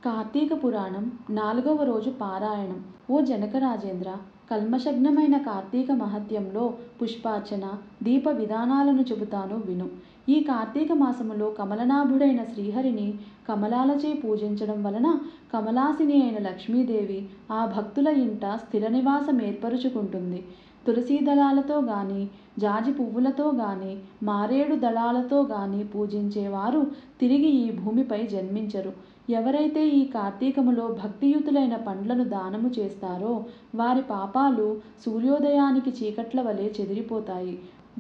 కార్తీక పురాణం 4వ రోజు పారాయణం. ఓ జనకరాజేంద్ర, కల్మషగ్నమైన కార్తీక మహత్యంలో పుష్పార్చన, దీప విధానాలను చెబుతాను విను. ఈ కార్తీక మాసములో కమలనాభుడైన శ్రీహరిని కమలాలచే పూజించడం వలన కమలాసిని అయిన లక్ష్మీదేవి ఆ భక్తుల ఇంట స్థిర నివాసం ఏర్పరుచుకుంటుంది. తులసీ దళాలతో గాని, జాజి పువ్వులతో గాని, మారేడు దళాలతో గాని పూజించేవారు తిరిగి ఈ భూమిపై జన్మించరు. ఎవరైతే ఈ కార్తీకములో భక్తియుతులైన పండ్లను దానము చేస్తారో వారి పాపాలు సూర్యోదయానికి చీకట్ల వలె చెదిరిపోతాయి.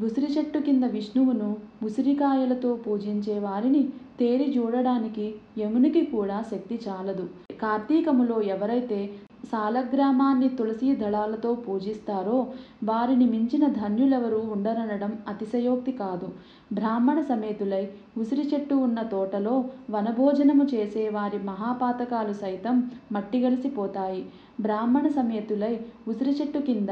ఉసిరి చెట్టు కింద విష్ణువును ఉసిరికాయలతో పూజించే వారిని తేరి చూడడానికి యమునికి కూడా శక్తి చాలదు. కార్తీకములో ఎవరైతే సాలగ్రామాన్ని తులసీ దళాలతో పూజిస్తారో వారిని మించిన ధన్యులెవరూ ఉండరనడం అతిశయోక్తి కాదు. బ్రాహ్మణ సమేతులై ఉసిరి చెట్టు ఉన్న తోటలో వనభోజనము చేసేవారి మహాపాతకాలు సైతం మట్టిగలిసిపోతాయి. బ్రాహ్మణ సమేతులై ఉసిరి చెట్టు కింద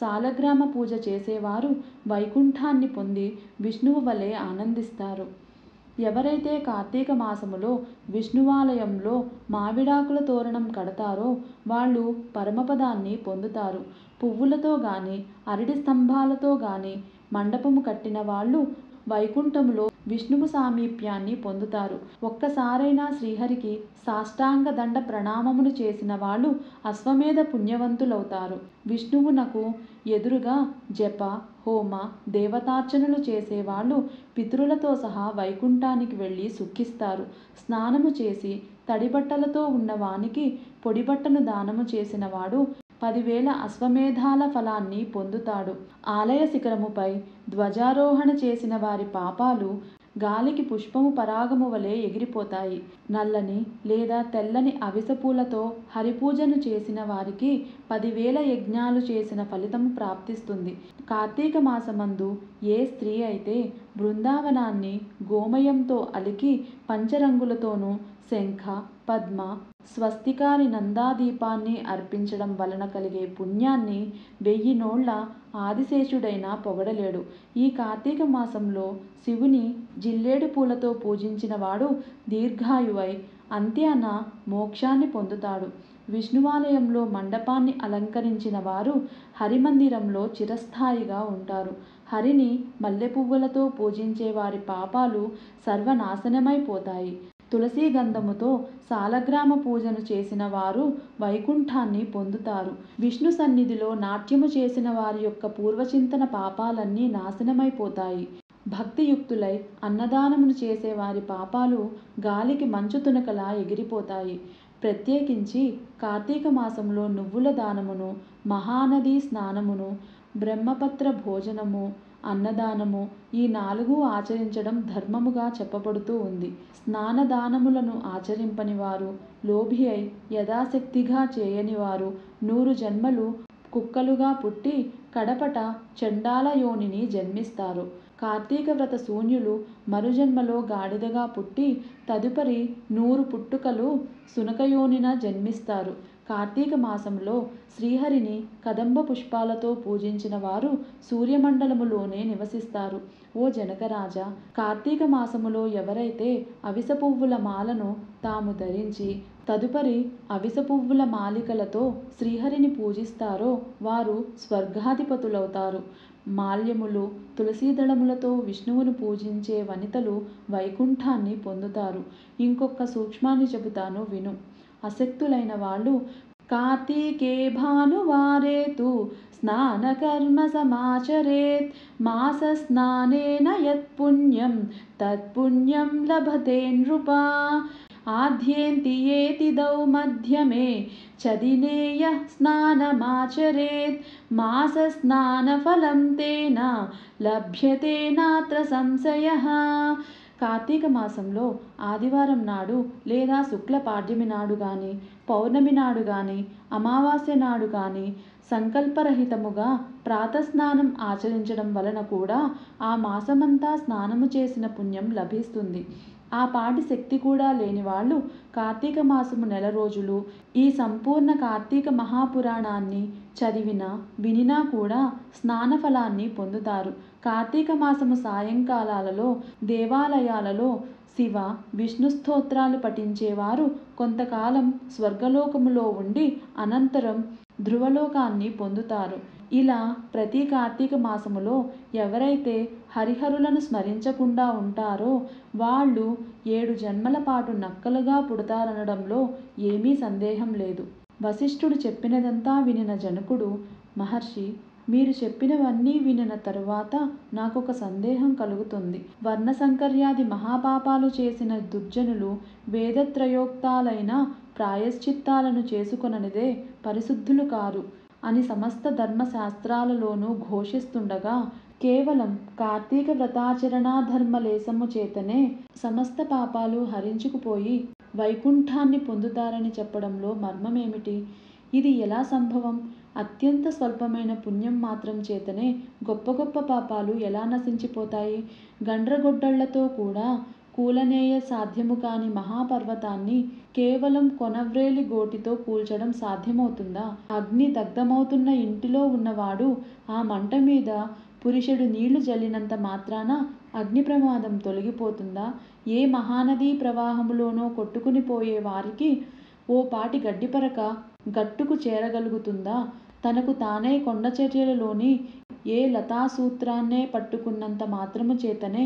సాలగ్రామ పూజ చేసేవారు వైకుంఠాన్ని పొంది విష్ణువు వలె ఆనందిస్తారు. ఎవరైతే కార్తీక మాసములో విష్ణువాలయంలో మామిడాకుల తోరణం కడతారో వాళ్ళు పరమపదాన్ని పొందుతారు. పువ్వులతో గాని, అరటి స్తంభాలతో గాని మండపము కట్టిన వాళ్ళు వైకుంఠములో విష్ణువు సామీప్యాన్ని పొందుతారు. ఒక్కసారైనా శ్రీహరికి సాష్టాంగ దండ ప్రణామములు చేసిన వాళ్ళు అశ్వమేధ పుణ్యవంతులవుతారు. విష్ణువునకు ఎదురుగా జప, హోమ, దేవతార్చనలు చేసేవాళ్ళు పితరులతో సహా వైకుంఠానికి వెళ్ళి సుఖిస్తారు. స్నానము చేసి తడిబట్టలతో ఉన్న వానికి పొడిబట్టను దానము చేసిన వాడు 10,000 అశ్వమేధాల ఫలాన్ని పొందుతాడు. ఆలయ శిఖరముపై ధ్వజారోహణ చేసిన వారి పాపాలు గాలికి పుష్పము పరాగము వలె ఎగిరిపోతాయి. నల్లని లేదా తెల్లని అవిసెపూలతో హరిపూజను చేసిన వారికి 10,000 యజ్ఞాలు చేసిన ఫలితము ప్రాప్తిస్తుంది. కార్తీక మాసమందు ఏ స్త్రీ అయితే బృందావనాన్ని గోమయంతో అలికి పంచరంగులతోనూ శంఖ, పద్మ, స్వస్తికారి నందాదీపాన్ని అర్పించడం వలన కలిగే పుణ్యాన్ని 1000 నోళ్ల ఆదిశేషుడైనా పొగడలేడు. ఈ కార్తీక మాసంలో శివుని జిల్లేడు పూలతో పూజించిన వాడు దీర్ఘాయువై అంత్యాన మోక్షాన్ని పొందుతాడు. విష్ణువాలయంలో మండపాన్ని అలంకరించిన వారు హరిమందిరంలో చిరస్థాయిగా ఉంటారు. హరిని మల్లెపువ్వులతో పూజించే వారి పాపాలు సర్వనాశనమైపోతాయి. తులసీ గంధముతో సాలగ్రామ పూజను చేసిన వారు వైకుంఠాన్ని పొందుతారు. విష్ణు సన్నిధిలో నాట్యము చేసిన వారి యొక్క పూర్వచింతన పాపాలన్నీ నాశనమైపోతాయి. భక్తియుక్తులై అన్నదానమును చేసే వారి పాపాలు గాలికి మంచు తునకలా ఎగిరిపోతాయి. ప్రత్యేకించి కార్తీక మాసంలో నువ్వుల దానమును, మహానదీ స్నానమును, బ్రహ్మపత్ర భోజనము, అన్నదానము ఈ 4 ఆచరించడం ధర్మముగా చెప్పబడుతూ ఉంది. స్నానదానములను ఆచరింపని వారు, లోభి అయి యథాశక్తిగా చేయని వారు 100 జన్మలు కుక్కలుగా పుట్టి కడపట చండాల యోనిని జన్మిస్తారు. కార్తీక వ్రత శూన్యులు మరుజన్మలో గాడిదగా పుట్టి తదుపరి 100 పుట్టుకలు సునకయోనిన జన్మిస్తారు. కార్తీక మాసంలో శ్రీహరిని కదంబ పుష్పాలతో పూజించిన వారు సూర్యమండలములోనే నివసిస్తారు. ఓ జనకరాజా, కార్తీక మాసములో ఎవరైతే అవిసె పువ్వుల మాలను తాము ధరించి తదుపరి అవిసె పువ్వుల మాలికలతో శ్రీహరిని పూజిస్తారో వారు స్వర్గాధిపతులవుతారు. మాల్యములు, తులసీదళములతో విష్ణువును పూజించే వనితలు వైకుంఠాన్ని పొందుతారు. ఇంకొక సూక్ష్మాన్ని చెబుతాను విను. అశక్తులైన వాళ్ళు కార్తీకే భానువారే తు స్నానకర్మ సమాచరేత్ మాస స్నానేన యత్పుణ్యం తత్పుణ్యం లభతే నృపా ఆద్యేంతి దౌ మధ్యమే చదినేయ స్నానమాచరేత్ మాస స్నాన ఫలం తేన లభ్యతే నాత్ర సంశయః. కార్తీక మాసంలో ఆదివారం నాడు లేదా శుక్ల పాడ్యమి నాడు గాని, పౌర్ణమి నాడు గాని, అమావాస్య నాడు గాని సంకల్పరహితముగా ప్రాతస్నానం ఆచరించడం వలన కూడా ఆ మాసమంతా స్నానము చేసిన పుణ్యం లభిస్తుంది. ఆ పాటి శక్తి కూడా లేని వాళ్ళు కార్తీక మాసము నెల రోజులు ఈ సంపూర్ణ కార్తీక మహాపురాణాన్ని చదివినా వినినా కూడా స్నాన ఫలాన్ని పొందుతారు. కార్తీక మాసము సాయంకాలాలలో దేవాలయాలలో శివ విష్ణు స్తోత్రాలు పఠించేవారు కొంతకాలం స్వర్గలోకములో ఉండి అనంతరం ధ్రువలోకాన్ని పొందుతారు. ఇలా ప్రతి కార్తీక మాసములో ఎవరైతే హరిహరులను స్మరించకుండా ఉంటారో వాళ్ళు 7 జన్మల పాటు నక్కలుగా పుడతారనడంలో ఏమీ సందేహం లేదు. వశిష్ఠుడు చెప్పినదంతా వినిన జనకుడు, మహర్షి, మీరు చెప్పినవన్నీ వినిన తరువాత నాకొక సందేహం కలుగుతుంది. వర్ణసంకర్యాది మహాపాపాలు చేసిన దుర్జనులు వేదత్రయోక్తాలైన ప్రాయశ్చిత్తాలను చేసుకొననిదే పరిశుద్ధులు కారు అని సమస్త ధర్మశాస్త్రాలలోనూ ఘోషిస్తుండగా కేవలం కార్తీక వ్రతాచరణాధర్మలేశము చేతనే సమస్త పాపాలు హరించుకుపోయి వైకుంఠాన్ని పొందుతారని చెప్పడంలో మర్మమేమిటి? ఇది ఎలా సంభవం? అత్యంత స్వల్పమైన పుణ్యం మాత్రం చేతనే గొప్ప గొప్ప పాపాలు ఎలా నశించిపోతాయి? గండ్రగొడ్డళ్లతో కూడా కూలనేయ సాధ్యము కాని మహాపర్వతాన్ని కేవలం కొనవ్రేలి గోటితో కూల్చడం సాధ్యమవుతుందా? అగ్ని దగ్ధమవుతున్న ఇంటిలో ఉన్నవాడు ఆ మంట మీద పురిషెడు నీళ్లు జల్లినంత మాత్రాన అగ్ని ప్రమాదం తొలగిపోతుందా? ఏ మహానదీ ప్రవాహములోనో కొట్టుకుని పోయే వారికి ఓ పాటి గడ్డిపరక గట్టుకు చేరగలుగుతుందా? తనకు తానే కొండచర్యలలోని ఏ లతాసూత్రాన్నే పట్టుకున్నంత మాత్రము చేతనే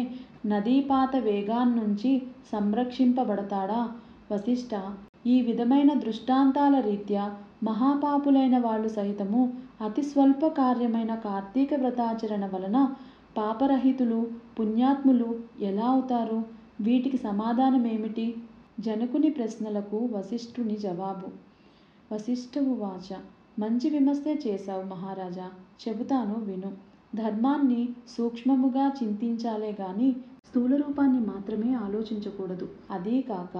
నదీపాత వేగాన్నుంచి సంరక్షింపబడతాడా? వశిష్ఠ, ఈ విధమైన దృష్టాంతాల రీత్యా మహాపాపులైన వాళ్ళు సహితము అతి స్వల్ప కార్యమైన కార్తీక వ్రతాచరణ వలన పాపరహితులు, పుణ్యాత్ములు ఎలా అవుతారు? వీటికి సమాధానమేమిటి? జనకుని ప్రశ్నలకు వశిష్ఠుని జవాబు. వశిష్ఠ ఉవాచ, మంచి విమర్శే చేశావు మహారాజా, చెబుతాను విను. ధర్మాన్ని సూక్ష్మముగా చింతించాలే గాని స్థూల రూపాన్ని మాత్రమే ఆలోచించకూడదు. అదీ కాక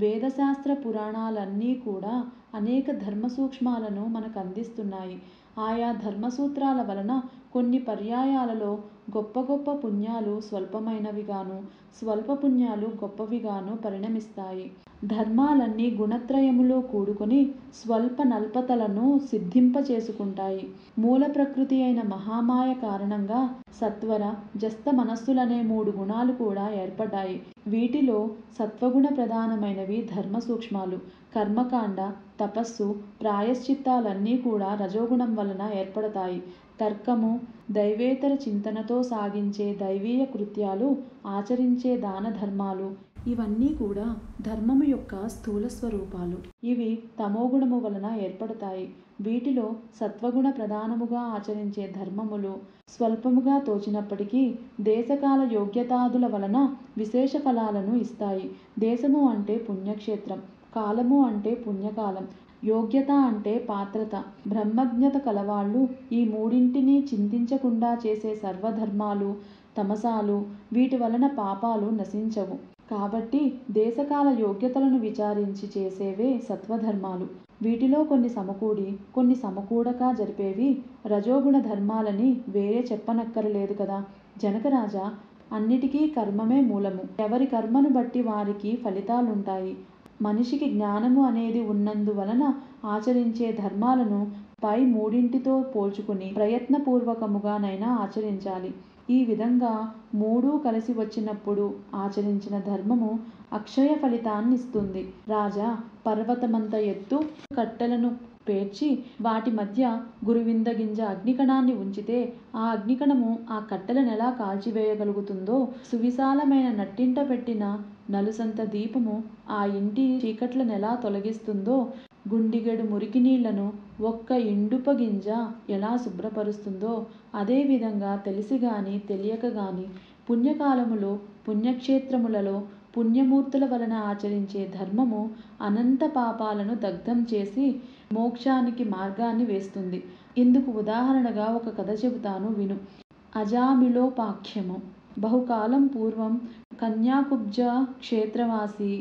వేదశాస్త్ర పురాణాలన్నీ కూడా అనేక ధర్మ సూక్ష్మాలను మనకు అందిస్తున్నాయి. ఆయా ధర్మసూత్రాల వలన కొన్ని పర్యాయాలలో గొప్ప గొప్ప పుణ్యాలు స్వల్పమైనవిగాను, స్వల్ప పుణ్యాలు గొప్పవిగాను పరిణమిస్తాయి. ధర్మాలన్నీ గుణత్రయములో కూడుకొని స్వల్ప నల్పతలను సిద్ధింపచేసుకుంటాయి. మూల ప్రకృతి అయిన మహామాయ కారణంగా సత్వర జస్త మనస్సులనే 3 గుణాలు కూడా ఏర్పడ్డాయి. వీటిలో సత్వగుణ ప్రధానమైనవి ధర్మ సూక్ష్మాలు. కర్మకాండ, తపస్సు, ప్రాయశ్చిత్తాలన్నీ కూడా రజోగుణం వలన ఏర్పడతాయి. తర్కము, దైవేతర చింతనతో సాగించే దైవీయ కృత్యాలు, ఆచరించే దాన ధర్మాలు ఇవన్నీ కూడా ధర్మము యొక్క స్థూల స్వరూపాలు. ఇవి తమోగుణము వలన ఏర్పడతాయి. వీటిలో సత్వగుణ ప్రధానముగా ఆచరించే ధర్మములు స్వల్పముగా తోచినప్పటికీ దేశకాల యోగ్యతాదుల వలన విశేష ఫలాలను ఇస్తాయి. దేశము అంటే పుణ్యక్షేత్రం, కాలము అంటే పుణ్యకాలం, యోగ్యత అంటే పాత్రత. బ్రహ్మజ్ఞత కలవాళ్ళు ఈ మూడింటినీ చింతించకుండా చేసే సర్వధర్మాలు తమసాలు, వీటి వలన పాపాలు నశించవు. కాబట్టి దేశకాల యోగ్యతలను విచారించి చేసేవే సత్వధర్మాలు. వీటిలో కొన్ని సమకూడి కొన్ని సమకూడక జరిపేవి రజోగుణ ధర్మాలని వేరే చెప్పనక్కరలేదు కదా. జనకరాజా, అన్నిటికీ కర్మమే మూలము. ఎవరి కర్మను బట్టి వారికి ఫలితాలుంటాయి. మనిషికి జ్ఞానము అనేది ఉన్నందువలన ఆచరించే ధర్మాలను పై మూడింటితో పోల్చుకుని ప్రయత్నపూర్వకముగానైనా ఆచరించాలి. ఈ విధంగా మూడూ కలిసి వచ్చినప్పుడు ఆచరించిన ధర్మము అక్షయ ఫలితాన్నిస్తుంది. రాజా, పర్వతమంత ఎత్తు కట్టెలను పేర్చి వాటి మధ్య గురువింద గింజ అగ్నికణాన్ని ఉంచితే ఆ అగ్నికణము ఆ కట్టెలనెలా కాల్చివేయగలుగుతుందో, సువిశాలమైన నట్టింట పెట్టిన నలుసంత దీపము ఆ ఇంటి చీకట్లనెలా తొలగిస్తుందో, గుండిగెడు మురికి నీళ్లను ఒక్క ఇండుప గింజ ఎలా శుభ్రపరుస్తుందో, అదేవిధంగా తెలిసి గాని తెలియక గాని పుణ్యకాలములో పుణ్యక్షేత్రములలో పుణ్యమూర్తుల వలన ఆచరించే ధర్మము అనంత పాపాలను దగ్ధం చేసి మోక్షానికి మార్గాన్ని వేస్తుంది. ఇందుకు ఉదాహరణగా ఒక కథ చెబుతాను విను. అజామిళోపాఖ్యము. బహుకాలం పూర్వం కన్యాకుబ్జ క్షేత్రవాసి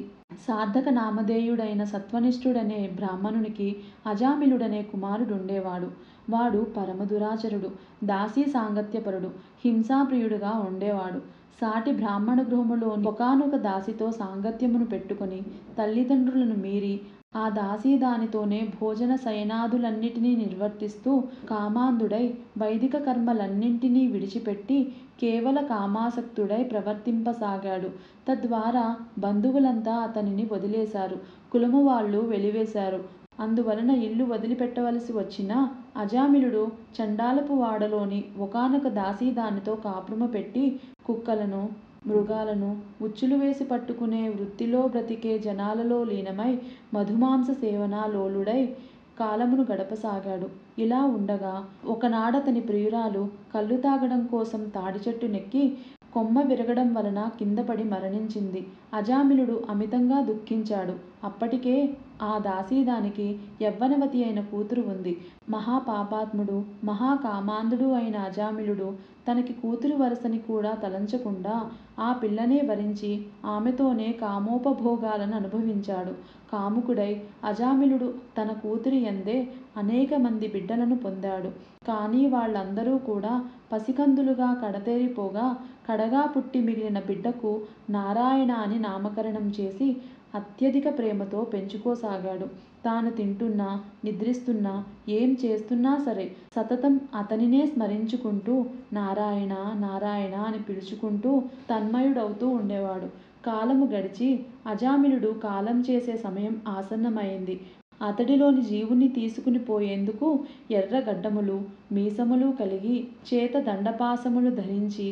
సార్థక నామధేయుడైన సత్వనిష్ఠుడనే బ్రాహ్మణునికి అజామిళుడనే కుమారుడుండేవాడు. వాడు పరమదురాచరుడు, దాసీ సాంగత్యపరుడు, హింసాప్రియుడుగా ఉండేవాడు. సాటి బ్రాహ్మణ గృహములో ఒకానొక దాసితో సాంగత్యమును పెట్టుకుని తల్లిదండ్రులను మీరి ఆ దాసీ దానితోనే భోజన శయనాదులన్నిటినీ నిర్వర్తిస్తూ కామాంధుడై వైదిక కర్మలన్నింటినీ విడిచిపెట్టి కేవల కామాసక్తుడై ప్రవర్తింపసాగాడు. తద్వారా బంధువులంతా అతనిని వదిలేశారు. కులము వాళ్ళు వెలివేశారు. అందువలన ఇల్లు వదిలిపెట్టవలసి వచ్చిన అజామిళుడు చండాలపు వాడలోని ఒకానొక దాసీదానితో కాపురము పెట్టి కుక్కలను, మృగాలను ఉచ్చులు వేసి పట్టుకునే వృత్తిలో బ్రతికే జనాలలో లీనమై మధుమాంస సేవనా లోలుడై కాలమును గడపసాగాడు. ఇలా ఉండగా ఒకనాడతని ప్రియురాలు కళ్ళు తాగడం కోసం తాడిచెట్టు నెక్కి కొమ్మ విరగడం వలన కిందపడి మరణించింది. అజామిళుడు అమితంగా దుఃఖించాడు. అప్పటికే ఆ దాసీదానికి యవ్వనవతి అయిన కూతురు ఉంది. మహాపాపాత్ముడు, మహాకామాంధుడు అయిన అజామిళుడు తనకి కూతురు వరసని కూడా తలంచకుండా ఆ పిల్లనే వరించి ఆమెతోనే కామోపభోగాలను అనుభవించాడు. కాముకుడై అజామిళుడు తన కూతురి యందే అనేక మంది బిడ్డలను పొందాడు. కానీ వాళ్ళందరూ కూడా పసికందులుగా కడతేరిపోగా కడగా పుట్టి మిగిలిన బిడ్డకు నారాయణ అని నామకరణం చేసి అత్యధిక ప్రేమతో పెంచుకోసాగాడు. తాను తింటున్నా, నిద్రిస్తున్నా, ఏం చేస్తున్నా సరే సతతం అతనినే స్మరించుకుంటూ నారాయణ నారాయణ అని పిలుచుకుంటూ తన్మయుడవుతూ ఉండేవాడు. కాలము గడిచి అజామిళుడు కాలం చేసే సమయం ఆసన్నమైంది. అతడిలోని జీవుని తీసుకుని పోయేందుకు ఎర్రగడ్డములు, మీసములు కలిగి చేత దండపాసములు ధరించి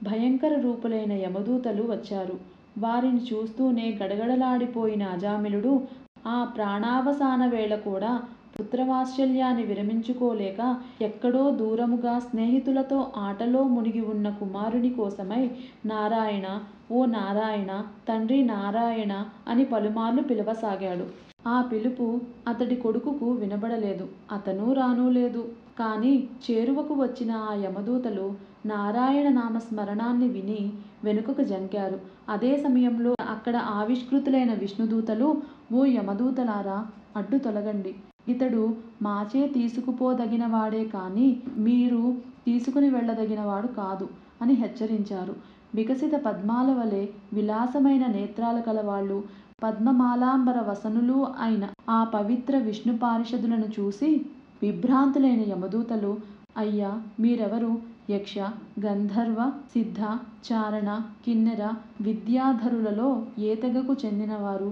భయంకర రూపులైన యమదూతలు వచ్చారు. వారిని చూస్తూనే గడగడలాడిపోయిన అజామిళుడు ఆ ప్రాణావసాన వేళ కూడా పుత్రవాత్సల్యాన్ని విరమించుకోలేక ఎక్కడో దూరముగా స్నేహితులతో ఆటలో మునిగి ఉన్న కుమారుని కోసమై నారాయణ, ఓ నారాయణ, తండ్రి నారాయణ అని పలుమార్లు పిలవసాగాడు. ఆ పిలుపు అతడి కొడుకుకు వినబడలేదు. అతనూ రానూలేదు. కానీ చేరువకు వచ్చిన ఆ యమదూతలు నారాయణ నామస్మరణాన్ని విని వెనుకకు జంకారు. అదే సమయంలో అక్కడ ఆవిష్కృతులైన విష్ణుదూతలు, ఓ యమదూతలారా, అడ్డు తొలగండి. ఇతడు మాచే తీసుకుపోదగినవాడే కానీ మీరు తీసుకుని వెళ్ళదగినవాడు కాదు అని హెచ్చరించారు. వికసిత పద్మాల వలె విలాసమైన నేత్రాలు కలవాళ్ళు, పద్మమాలాంబర వసనులు అయిన ఆ పవిత్ర విష్ణు పారిషదులను చూసి విభ్రాంతులైన యమదూతలు, అయ్యా, మీరెవరు? యక్ష, గంధర్వ, సిద్ధ, చారణ, కిన్నెర, విద్యాధరులలో ఏ తెగకు చెందినవారు?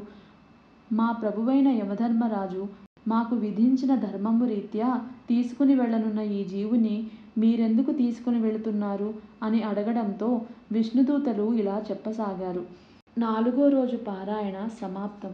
మా ప్రభువైన యమధర్మరాజు మాకు విధించిన ధర్మము రీత్యా తీసుకుని వెళ్ళనున్న ఈ జీవుని మీరెందుకు తీసుకుని వెళుతున్నారు అని అడగడంతో విష్ణుదూతలు ఇలా చెప్పసాగారు. 4వ రోజు పారాయణ సమాప్తం.